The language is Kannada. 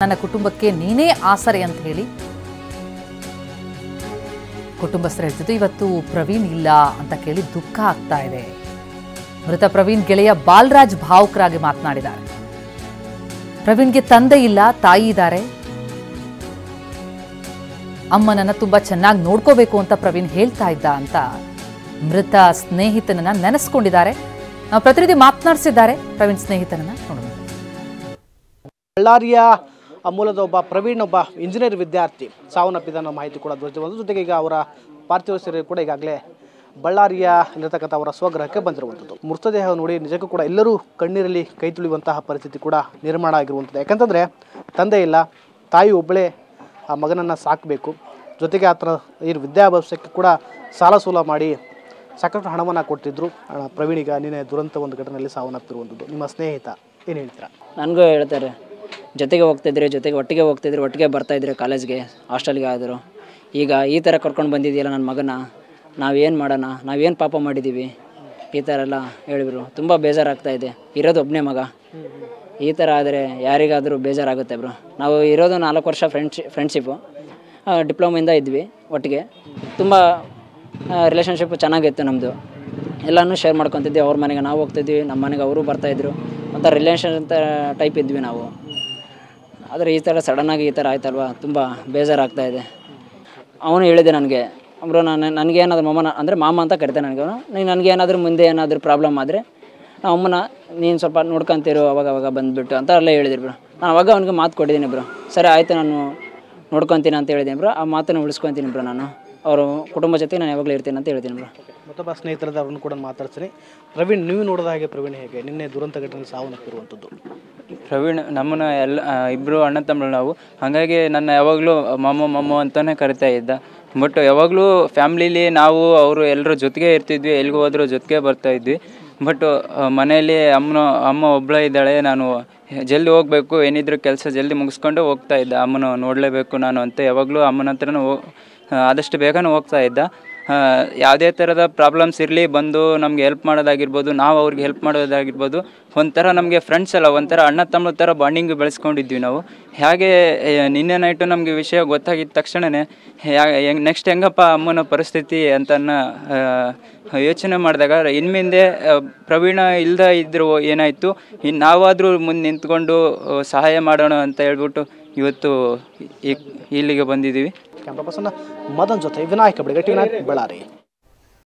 ನನ್ನ ಕುಟುಂಬಕ್ಕೆ ನೀನೇ ಆಸರೆ ಅಂತ ಹೇಳಿ ಕುಟುಂಬಸ್ಥರು ಹೇಳ್ತಿದ್ದು ಇವತ್ತು ಪ್ರವೀಣ್ ಇಲ್ಲ ಅಂತ ಕೇಳಿ ದುಃಖ ಆಗ್ತಾ ಇದೆ. ಮೃತ ಪ್ರವೀಣ್ ಗೆಳೆಯ ಬಾಲರಾಜ್ ಭಾವುಕರಾಗಿ ಮಾತನಾಡಿದ್ದಾರೆ. ಪ್ರವೀಣ್ಗೆ ತಂದೆ ಇಲ್ಲ, ತಾಯಿ ಇದ್ದಾರೆ. ಅಮ್ಮನನ್ನ ತುಂಬಾ ಚೆನ್ನಾಗಿ ನೋಡ್ಕೋಬೇಕು ಅಂತ ಪ್ರವೀಣ್ ಹೇಳ್ತಾ ಇದ್ದ ಅಂತ ಮೃತ ಸ್ನೇಹಿತನನ್ನ ನೆನೆಸ್ಕೊಂಡಿದ್ದಾರೆ. ನಾವು ಪ್ರತಿನಿಧಿ ಮಾತನಾಡಿಸಿದ್ದಾರೆ ಪ್ರವೀಣ್ ಸ್ನೇಹಿತನನ್ನ ನೋಡೋಣ. ಬಳ್ಳಾರಿಯ ಮೂಲದ ಒಬ್ಬ ಪ್ರವೀಣ್ ಒಬ್ಬ ಇಂಜಿನಿಯರ್ ವಿದ್ಯಾರ್ಥಿ ಸಾವನ್ನಪ್ಪಿದ ಮಾಹಿತಿ ಕೂಡ ದೊರೆತಿರುವಂಥದ್ದು. ಜೊತೆಗೆ ಈಗ ಅವರ ಪಾರ್ಥಿವ ಶರೀರ ಕೂಡ ಈಗಾಗಲೇ ಬಳ್ಳಾರಿಯ ಇರತಕ್ಕಂಥ ಅವರ ಸ್ವಗೃಹಕ್ಕೆ ಬಂದಿರುವಂಥದ್ದು. ಮೃತದೇಹ ನೋಡಿ ನಿಜಕ್ಕೂ ಕೂಡ ಎಲ್ಲರೂ ಕಣ್ಣೀರಲ್ಲಿ ಕೈ ತುಳಿಯುವಂತಹ ಪರಿಸ್ಥಿತಿ ಕೂಡ ನಿರ್ಮಾಣ ಆಗಿರುವಂಥದ್ದು. ಯಾಕಂತಂದರೆ ತಂದೆ ಇಲ್ಲ, ತಾಯಿ ಒಬ್ಬಳೇ ಆ ಮಗನನ್ನು ಸಾಕಬೇಕು. ಜೊತೆಗೆ ಆತನ ಈ ವಿದ್ಯಾಭ್ಯಾಸಕ್ಕೆ ಕೂಡ ಸಾಲ ಸೂಲ ಮಾಡಿ ಸಾಕಷ್ಟು ಹಣವನ್ನು ಕೊಟ್ಟಿದ್ದರು. ಪ್ರವೀಣ್ ಈಗ ನಿನ್ನೆ ದುರಂತ ಒಂದು ಘಟನೆಯಲ್ಲಿ ಸಾವನ್ನಪ್ಪಿರುವಂಥದ್ದು. ನಿಮ್ಮ ಸ್ನೇಹಿತ ಏನು ಹೇಳ್ತೀರಾ? ನನಗೂ ಹೇಳ್ತಾರೆ, ಜೊತೆಗೆ ಹೋಗ್ತಾಯಿದ್ರಿ, ಒಟ್ಟಿಗೆ ಹೋಗ್ತಾಯಿದ್ರಿ, ಒಟ್ಟಿಗೆ ಬರ್ತಾಯಿದ್ರಿ ಕಾಲೇಜ್ಗೆ, ಹಾಸ್ಟೆಲ್ಗೆ ಆದರು. ಈಗ ಈ ಥರ ಕರ್ಕೊಂಡು ಬಂದಿದ್ದೀಯಲ್ಲ ನನ್ನ ಮಗನ, ನಾವೇನು ಮಾಡೋಣ, ನಾವೇನು ಪಾಪ ಮಾಡಿದ್ದೀವಿ, ಈ ಥರ ಎಲ್ಲ ಹೇಳಿದ್ರು. ತುಂಬ ಬೇಜಾರಾಗ್ತಾಯಿದೆ. ಇರೋದು ಒಬ್ಬನೇ ಮಗ, ಈ ಥರ ಆದರೆ ಯಾರಿಗಾದರೂ ಬೇಜಾರಾಗುತ್ತೆ ಬ್ರೋ. ನಾವು ಇರೋದು 4 ವರ್ಷ ಫ್ರೆಂಡ್ಶಿಪ್ಪು, ಡಿಪ್ಲೊಮೆಯಿಂದ ಇದ್ವಿ ಒಟ್ಟಿಗೆ. ತುಂಬ ರಿಲೇಷನ್ಶಿಪ್ ಚೆನ್ನಾಗಿತ್ತು ನಮ್ಮದು. ಎಲ್ಲನೂ ಶೇರ್ ಮಾಡ್ಕೊತಿದ್ವಿ. ಅವ್ರ ಮನೆಗೆ ನಾವು ಹೋಗ್ತಿದ್ವಿ, ನಮ್ಮ ಮನೆಗೆ ಅವರು ಬರ್ತಾಯಿದ್ರು. ಒಂಥರ ರಿಲೇಷನ್ ಅಂತ ಟೈಪ್ ಇದ್ವಿ ನಾವು. ಆದರೆ ಈ ಥರ ಸಡನ್ನಾಗಿ ಈ ಥರ ಆಯ್ತಲ್ವ, ತುಂಬ ಬೇಜಾರಾಗ್ತಾಯಿದೆ. ಅವನು ಹೇಳಿದೆ ನನಗೆ, ಬ್ರೋ ನನಗೇನಾದ್ರೂ ಮಾಮ ಅಂತ ಕರಿತಾನೆ ನನಗೆ. ನನಗೇನಾದರೂ ಮುಂದೆ ಏನಾದರೂ ಪ್ರಾಬ್ಲಮ್ ಆದರೆ ನಾವು ಅಮ್ಮನ ನೀನು ಸ್ವಲ್ಪ ನೋಡ್ಕೊತಿರು ಅವಾಗ ಬಂದುಬಿಟ್ಟು ಅಂತ ಎಲ್ಲ ಹೇಳಿದ್ರು ಬ್ರೋ. ನಾನು ಅವಾಗ ಅವ್ನಿಗೆ ಮಾತು ಕೊಟ್ಟಿದ್ದೀನಿ ಬ್ರೋ. ಸರಿ ಆಯಿತು, ನಾನು ನೋಡ್ಕೊತೀನಿ ಅಂತ ಹೇಳಿದ್ದೀನಿ ಬ್ರೋ. ಆ ಮಾತನ್ನು ಉಳಿಸ್ಕೊತೀನಿ ಬ್ರೋ. ನಾನು ಅವರು ಕುಟುಂಬ ಜೊತೆ ನಾನು ಯಾವಾಗಲೂ ಇರ್ತೀನಿ ಅಂತ ಹೇಳ್ತೀನಿ ಬ್ರೋ. ಮತ್ತೊಬ್ಬ ಸ್ನೇಹಿತರದ ಅವ್ರನ್ನ ಕೂಡ ಮಾತಾಡ್ತೀನಿ. ಪ್ರವೀಣ್, ನೀವು ನೋಡಿದ ಹಾಗೆ ಪ್ರವೀಣ್ ಹೇಗೆ ನಿನ್ನೆ ದುರಂತ ಘಟನೆ ಸಾವನ್ನಪ್ಪಿರುವಂಥದ್ದು? ಪ್ರವೀಣ್ ನಮ್ಮನ್ನು ಇಬ್ಬರು ಅಣ್ಣ ತಮ್ಮಳು ನಾವು. ಹಾಗಾಗಿ ನನ್ನ ಯಾವಾಗಲೂ ಮಮ್ಮ ಅಂತಲೇ ಕರಿತಾ ಇದ್ದ. ಬಟ್ ಯಾವಾಗಲೂ ಫ್ಯಾಮ್ಲೀಲಿ ನಾವು ಅವರು ಎಲ್ಲರೂ ಜೊತೆಗೆ ಇರ್ತಿದ್ವಿ, ಎಲ್ಲಿಗೂ ಹೋದರೂ ಜೊತೆಗೆ ಬರ್ತಾಯಿದ್ವಿ. ಬಟ್ ಮನೆಯಲ್ಲಿ ಅಮ್ಮ ಒಬ್ಬಳೇ ಇದ್ದಾಳೆ. ನಾನು ಜಲ್ದಿ ಹೋಗಬೇಕು, ಏನಿದ್ರು ಕೆಲಸ ಜಲ್ದಿ ಮುಗಿಸ್ಕೊಂಡು ಹೋಗ್ತಾ ಇದ್ದ. ಅಮ್ಮನ ನೋಡಲೇಬೇಕು ನಾನು ಅಂತ ಯಾವಾಗಲೂ ಅಮ್ಮನ ಹತ್ರನೂ ಆದಷ್ಟು ಬೇಗನೆ ಹೋಗ್ತಾ ಇದ್ದ. ಯಾವುದೇ ಥರದ ಪ್ರಾಬ್ಲಮ್ಸ್ ಇರಲಿ ಬಂದು ನಮಗೆ ಹೆಲ್ಪ್ ಮಾಡೋದಾಗಿರ್ಬೋದು, ನಾವು ಅವ್ರಿಗೆ ಹೆಲ್ಪ್ ಮಾಡೋದಾಗಿರ್ಬೋದು. ಒಂಥರ ನಮಗೆ ಫ್ರೆಂಡ್ಸ್ ಅಲ್ಲ, ಒಂಥರ ಅಣ್ಣ ತಮ್ಮ ಥರ ಬಾಂಡಿಂಗ್ ಬೆಳೆಸ್ಕೊಂಡಿದ್ವಿ ನಾವು. ಹಾಗೆ ನಿನ್ನೆ ನೈಟು ನಮಗೆ ವಿಷಯ ಗೊತ್ತಾಗಿದ್ದ ತಕ್ಷಣವೇ ನೆಕ್ಸ್ಟ್ ಹೆಂಗಪ್ಪ ಅಮ್ಮನ ಪರಿಸ್ಥಿತಿ ಅಂತ ಯೋಚನೆ ಮಾಡಿದಾಗ ಇನ್ಮಿಂದೆ ಪ್ರವೀಣ ಇದ್ದರೂ ಏನಾಯಿತು, ಇನ್ನು ನಾವಾದರೂ ಮುಂದೆ ನಿಂತ್ಕೊಂಡು ಸಹಾಯ ಮಾಡೋಣ ಅಂತ ಹೇಳ್ಬಿಟ್ಟು ಇವತ್ತು ಇಲ್ಲಿಗೆ ಬಂದಿದ್ದೀವಿ. ಕ್ಯಾಮ್ರಾ ಪರ್ಸನ್ ಮದನ್ ಜೊತೆ ವಿನಾಯಕ ಬಳಿಗಟ್ಟಿ, ಬಳ್ಳಾರಿ.